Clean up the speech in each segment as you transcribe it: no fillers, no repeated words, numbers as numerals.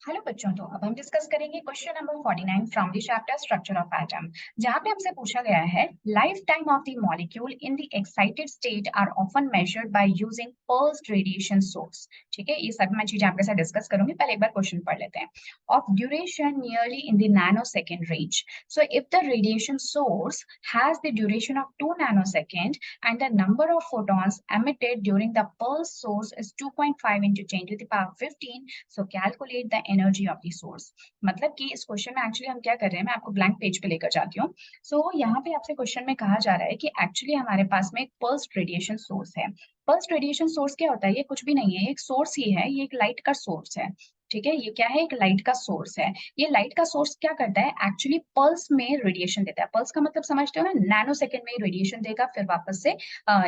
Hello बच्चों, तो अब हम डिस्कस करेंगे question number 49 from the chapter structure of atom, जहां पे हमसे पूछा गया है life time of the molecule in the excited state are often measured by using pulsed radiation source. ठीक है, ये सब मैं चीजें आपके साथ डिस्कस करूंगी। पहले एक बार क्वेश्चन पढ़ लेते हैं। Of duration nearly in the nano second range, so if the radiation source has the duration of 2 nanosecond and the number of photons emitted during the pulse source is 2.5 into 10 to the power 15, so calculate the energy of the source। मतलब कि इस question में actually हम क्या कर रहे हैं, मैं आपको ब्लैंक पेज पे लेकर जाती हूँ। यहाँ पे आपसे क्वेश्चन में कहा जा रहा है कि एक्चुअली हमारे पास में एक पल्स्ड रेडिएशन सोर्स है। पल्स्ड रेडिएशन सोर्स क्या होता है? ये कुछ भी नहीं है, एक सोर्स ही है, ये एक लाइट का सोर्स है। ठीक है, ये क्या है? एक लाइट का सोर्स है। ये लाइट का सोर्स क्या करता है? एक्चुअली पल्स में रेडिएशन देता है। पल्स का मतलब समझते हो ना, नैनो सेकेंड में रेडिएशन देगा, फिर वापस से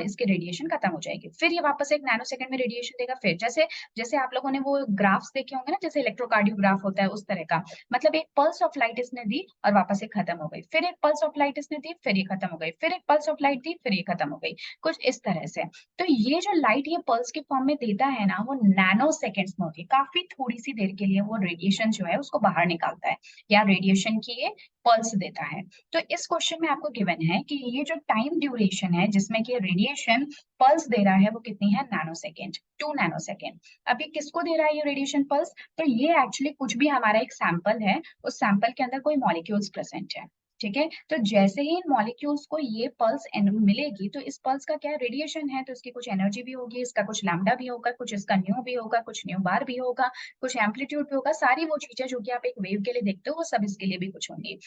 इसके रेडिएशन खत्म हो जाएगी, फिर ये वापस एक नैनो सेकेंड में रेडिएशन देगा। फिर जैसे जैसे आप लोगों ने वो ग्राफ्स देखे होंगे ना, जैसे इलेक्ट्रोकार्डियोग्राफ होता है, उस तरह का। मतलब एक पल्स ऑफ लाइट इसने दी और वापस से खत्म हो गई, फिर एक पल्स ऑफ लाइट इसने दी, फिर ये खत्म हो गई, फिर एक पल्स ऑफ लाइट दी, फिर ये खत्म हो गई, कुछ इस तरह से। तो ये जो लाइट ये पल्स के फॉर्म में देता है ना, वो नैनो सेकेंड्स में होती है। काफी थोड़ी सी देर के लिए वो रेडिएशन जो है उसको बाहर निकालता है, या रेडिएशन की ये पल्स देता है। तो इस क्वेश्चन में आपको गिवन है कि ये जो टाइम ड्यूरेशन है जिसमें कि रेडिएशन पल्स दे रहा है, वो कितनी है? Nano second, 2 nano second. अब ये किसको दे रहा है ये रेडिएशन पल्स? तो ये एक्चुअली कुछ भी हमारा एक सैंपल है, उस सैंपल के अंदर कोई मॉलिक्यूल्स प्रेजेंट है। ठीक है, तो जैसे ही इन मॉलिक्यूल्स को ये पल्स मिलेगी, तो इस पल्स का क्या रेडिएशन है, तो इसकी कुछ एनर्जी भी होगी, इसका कुछ लैम्डा भी होगा, कुछ इसका न्यू भी होगा, कुछ न्यू बार भी होगा, कुछ एम्पलीट्यूड भी होगा। सारी वो चीजें जो कि आप एक वेव के लिए देखते हो, वो सब इसके लिए भी कुछ होंगी।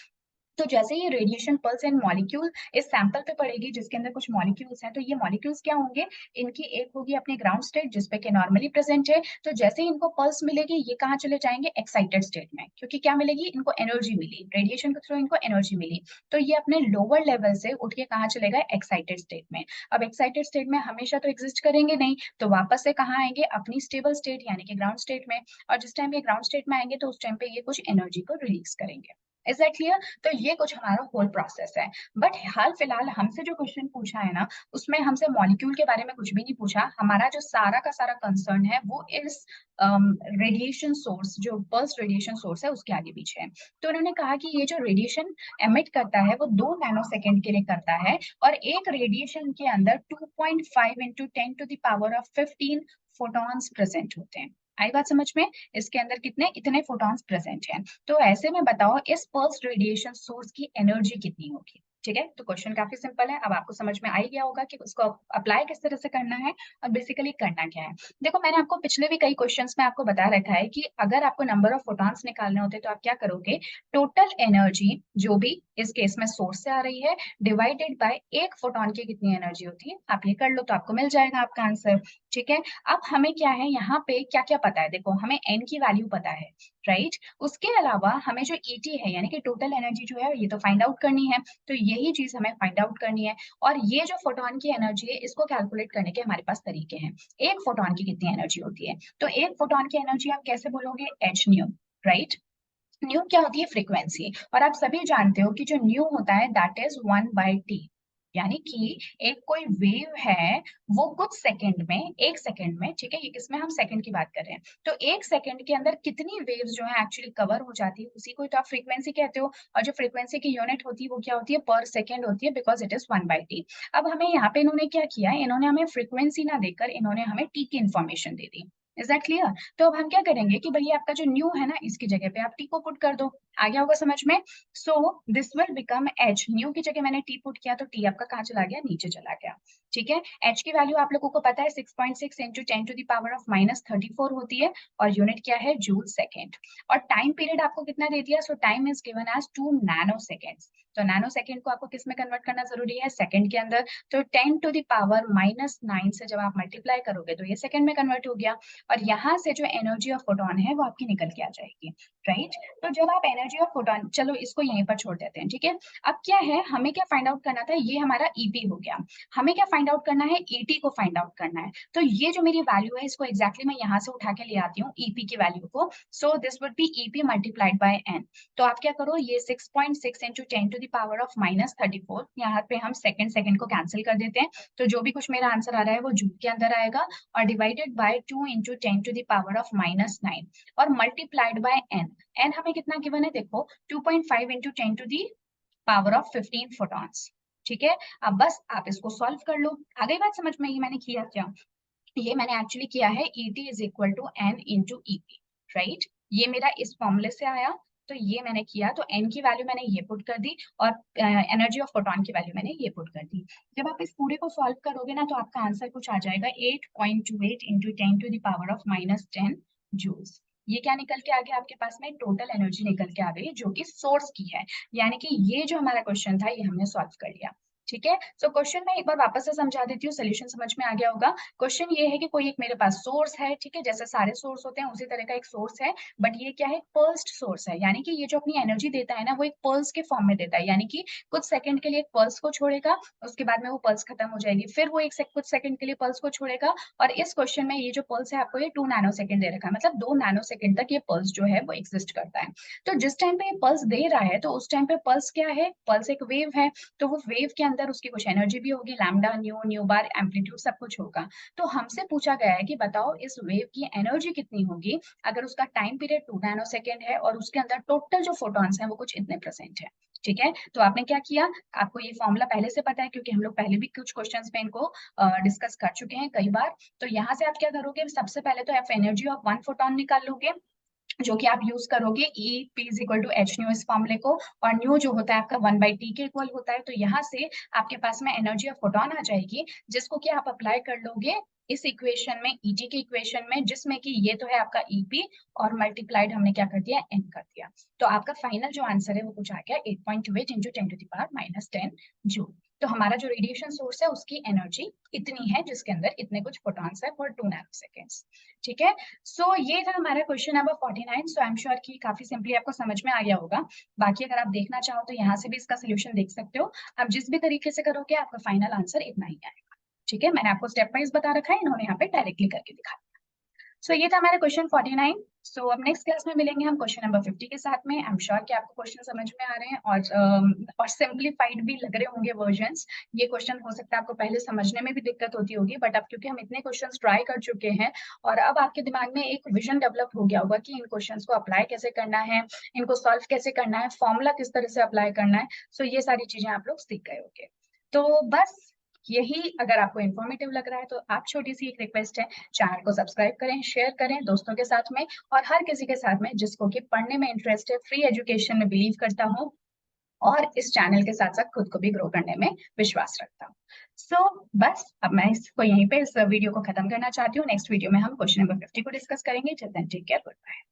तो जैसे ये रेडिएशन पल्स एंड मॉलिक्यूल इस सैंपल पे पड़ेगी जिसके अंदर कुछ मॉलिक्यूल्स हैं, तो ये मॉलिक्यूल्स क्या होंगे? इनकी एक होगी अपनी ग्राउंड स्टेट जिसपे कि नॉर्मली प्रेजेंट है। तो जैसे ही इनको पल्स मिलेगी, ये कहाँ चले जाएंगे? एक्साइटेड स्टेट में, क्योंकि क्या मिलेगी इनको? एनर्जी मिली, रेडिएशन के थ्रू इनको एनर्जी मिली। तो ये अपने लोअर लेवल से उठ के कहाँ चले गए? एक्साइटेड स्टेट में। अब एक्साइटेड स्टेट में हमेशा तो एग्जिस्ट करेंगे नहीं, तो वापस से कहाँ आएंगे? अपनी स्टेबल स्टेट यानी कि ग्राउंड स्टेट में। और जिस टाइम ये ग्राउंड स्टेट में आएंगे, तो उस टाइम पे ये कुछ एनर्जी को रिलीज करेंगे। Is that clear? तो ये कुछ हमारा होल प्रोसेस है। बट हाल फिलहाल हमसे जो क्वेश्चन पूछा है ना, उसमें हमसे मॉलिक्यूल के बारे में कुछ भी नहीं पूछा। हमारा जो सारा का सारा कंसर्न है वो इस रेडिएशन सोर्स, जो पल्स रेडिएशन सोर्स है, उसके आगे पीछे है। तो उन्होंने कहा कि ये जो रेडिएशन एमिट करता है वो 2 नैनो सेकेंड के लिए करता है, और एक रेडिएशन के अंदर 2.5 into 10 to the power of 15 photons present होते हैं। आई बात समझ में? इसके अंदर कितने? इतने फोटॉन्स प्रेजेंट हैं। तो ऐसे में बताओ इस पल्स रेडिएशन सोर्स की एनर्जी कितनी होगी? ठीक है, तो क्वेश्चन काफी सिंपल है। अब आपको समझ में आ ही गया होगा कि उसको अप्लाई किस तरह से करना है और बेसिकली करना क्या है। देखो, मैंने आपको पिछले भी कई क्वेश्चंस में आपको बता रखा है कि अगर आपको नंबर ऑफ फोटॉन्स निकालने होते तो आप क्या करोगे? टोटल एनर्जी जो भी इस केस में सोर्स से आ रही है, डिवाइडेड बाय एक फोटॉन की कितनी एनर्जी होती है, आप ये कर लो तो आपको मिल जाएगा आपका आंसर। ठीक है, अब हमें क्या है यहाँ पे, क्या क्या पता है? देखो, हमें एन की वैल्यू पता है, राइट? उसके अलावा हमें जो ईटी है यानी कि टोटल एनर्जी जो है, ये तो फाइंड आउट करनी है। तो यही चीज हमें फाइंड आउट करनी है। और ये जो फोटोन की एनर्जी है, इसको कैलकुलेट करने के हमारे पास तरीके हैं। एक फोटोन की कितनी एनर्जी होती है? तो एक फोटोन की एनर्जी आप कैसे बोलोगे? H new, right? न्यू क्या होती है? फ्रीक्वेंसी। और आप सभी जानते हो कि जो न्यू होता है दैट इज 1/t, यानी कि एक कोई वेव है, वो कुछ सेकंड में, एक सेकंड में, ठीक है, ये किसमें? हम सेकंड की बात कर रहे हैं। तो एक सेकंड के अंदर कितनी वेव्स जो है एक्चुअली कवर हो जाती है, उसी को तो आप फ्रीक्वेंसी कहते हो। और जो फ्रीक्वेंसी की यूनिट होती है वो क्या होती है? पर सेकंड होती है, बिकॉज इट इज 1/t। अब हमें यहाँ पे इन्होंने क्या किया? इन्होंने हमें फ्रीक्वेंसी ना देकर इन्होंने हमें टी की information they the. Is that clear? तो अब हम क्या करेंगे कि भैया आपका जो न्यू है ना, इसकी जगह पे आप टी को पुट कर दो। आ गया होगा समझ में? So this will become H. New की जगह मैंने टी पुट किया, तो टी आपका कहाँ चला गया? नीचे चला गया। ठीक है, एच की वैल्यू आप लोगों को पता है 6.6 into 10 to the power of -34 होती है, और यूनिट क्या है? Joule second. और टाइम पीरियड आपको कितना दे दिया? So time is given as 2 nano seconds. तो नैनो सेकेंड को आपको किस में कन्वर्ट करना जरूरी है? सेकेंड के अंदर। तो 10 टू द पावर -9 से जब आप मल्टीप्लाई करोगे तो ये सेकेंड में कन्वर्ट हो गया। और यहाँ से जो एनर्जी ऑफ फोटोन है वो आपकी निकल के आ जाएगी, राइट? तो जब आप एनर्जी ऑफ फोटोन, चलो इसको यहीं पर छोड़ देते हैं, ठीक है। अब क्या है, हमें क्या फाइंड आउट करना था? ये हमारा ईपी हो गया। हमें क्या फाइंड आउट करना है? ईटी को फाइंड आउट करना है। तो ये जो मेरी वैल्यू है, इसको एग्जैक्टली मैं यहाँ से उठा के ले आती हूँ ईपी की वैल्यू को। So this would be EP multiplied by N. तो आप क्या करो, ये 6.6 into 10 to the power of -34, यहाँ पे हम सेकंड को कैंसिल कर देते हैं, तो जो भी कुछ मेरा आंसर आ रहा है वो जूल के अंदर आएगा, और डिवाइडेड बाय 2 × 10⁻⁻⁹ और मल्टीप्लाइड बाय n। n हमें कितना गिवन है, देखो 2.5 × 10⁻15 फोटॉन्स। ठीक है, अब बस आप इसको सॉल्व कर लो। आ गई बात समझ में? ये मैंने किया क्या, ये मैंने एक्चुअली किया है ET = n × EP, राइट। ये मेरा इस फॉर्मूले से आया, तो ये मैंने किया, तो n की वैल्यू मैंने ये पुट कर दी, और एनर्जी ऑफ फोटॉन की वैल्यू मैंने ये पुट कर दी। जब आप इस पूरे को सॉल्व करोगे ना, तो आपका आंसर कुछ आ जाएगा 8.28 × 10⁻⁻10 जूल्स। ये क्या निकल के आ गया आपके पास में, टोटल एनर्जी निकल के आ गई, जो कि सोर्स की है। यानी कि ये जो हमारा क्वेश्चन था, ये हमने सॉल्व कर लिया। ठीक है, सो क्वेश्चन में एक बार वापस से समझा देती हूँ, सोल्यूशन समझ में आ गया होगा। क्वेश्चन ये है कि कोई एक मेरे पास सोर्स है, ठीक है, जैसे सारे सोर्स होते हैं उसी तरह का एक सोर्स है, बट ये क्या है, पल्स्ड सोर्स है। यानी कि ये जो अपनी एनर्जी देता है ना, वो एक पल्स के फॉर्म में देता है। यानी कि कुछ सेकंड के लिए एक पल्स को छोड़ेगा, उसके बाद में वो पल्स खत्म हो जाएगी, फिर वो कुछ सेकंड के लिए पल्स को छोड़ेगा, और इस क्वेश्चन में ये जो पल्स है आपको ये 2 नैनो सेकंड दे रखा है, मतलब 2 नैनो सेकंड तक ये पल्स जो है वो एग्जिस्ट करता है। तो जिस टाइम पे ये पल्स दे रहा है, तो उस टाइम पे पल्स क्या है, पल्स एक वेव है, तो वो वेव के अंदर उसकी कुछ एनर्जी भी होगी, लैम्डा, न्यू बार, एम्पलीट्यूड सब कुछ होगा। तो हमसे पूछा गया है कि बताओ इस वेव की एनर्जी कितनी होगी अगर उसका टाइम पीरियड 2 नैनो सेकेंड है और उसके अंदर टोटल जो फोटॉन्स हैं वो कुछ इतने % है। ठीक है, तो आपने क्या किया, आपको ये फॉर्मूला पहले से पता है, क्योंकि हम लोग पहले भी कुछ क्वेश्चंस में इनको डिस्कस कर चुके हैं कई बार। तो यहाँ से आप क्या करोगे, सबसे पहले तो आप एनर्जी ऑफ 1 फोटॉन निकाल लोगे, जो कि आप यूज करोगे EP = Hν इस फॉर्मूले को, और न्यू जो होता है आपका 1/T के इक्वल होता है। तो यहाँ से आपके पास में एनर्जी ऑफ फोटॉन आ जाएगी, जिसको कि आप अप्लाई कर लोगे इस इक्वेशन में, ET के इक्वेशन में, जिसमें कि ये तो है आपका EP, और मल्टीप्लाइड हमने क्या कर दिया, n कर दिया। तो आपका फाइनल जो आंसर है वो कुछ आ गया 8.28 × 10⁻⁻10 जूल। तो हमारा जो रेडिएशन सोर्स है उसकी एनर्जी इतनी है, जिसके अंदर इतने कुछ फोटॉन्स है फॉर 2 नैनो सेकेंड्स। ठीक है, सो ये था हमारा question number 49। So I am sure कि काफी सिंपली आपको समझ में आ गया होगा। बाकी अगर आप देखना चाहो तो यहाँ से भी इसका सोल्यूशन देख सकते हो। आप जिस भी तरीके से करोगे आपका फाइनल आंसर इतना ही आएगा। ठीक है, मैंने आपको स्टेप वाइज बता रखा है, इन्होंने यहाँ पे डायरेक्टली करके दिखाया। सो ये था हमारा क्वेश्चन 49। सो अब नेक्स्ट क्लास में मिलेंगे हम क्वेश्चन नंबर 50 के साथ में। आई एम श्योर कि आपको क्वेश्चन समझ में आ रहे हैं, और सिंपलीफाइड भी लग रहे होंगे वर्जन्स। ये क्वेश्चन हो सकता है आपको पहले समझने में भी दिक्कत होती होगी, बट अब क्योंकि हम इतने क्वेश्चंस ट्राई कर चुके हैं, और अब आपके दिमाग में एक विजन डेवलप हो गया होगा कि इन क्वेश्चंस को अप्लाई कैसे करना है, इनको सॉल्व कैसे करना है, फॉर्मूला किस तरह से अप्लाई करना है। सो ये सारी चीजें आप लोग सीख गए होंगे। तो बस यही, अगर आपको इन्फॉर्मेटिव लग रहा है तो आप, छोटी सी एक रिक्वेस्ट है, चैनल को सब्सक्राइब करें, शेयर करें दोस्तों के साथ में, और हर किसी के साथ में जिसको कि पढ़ने में इंटरेस्ट है, फ्री एजुकेशन में बिलीव करता हूँ, और इस चैनल के साथ साथ खुद को भी ग्रो करने में विश्वास रखता हूँ। सो बस अब मैं इसको यहीं पे इस वीडियो को खत्म करना चाहती हूँ। नेक्स्ट वीडियो में हम क्वेश्चन नंबर 50 को डिस्कस करेंगे। Till then take care, good bye.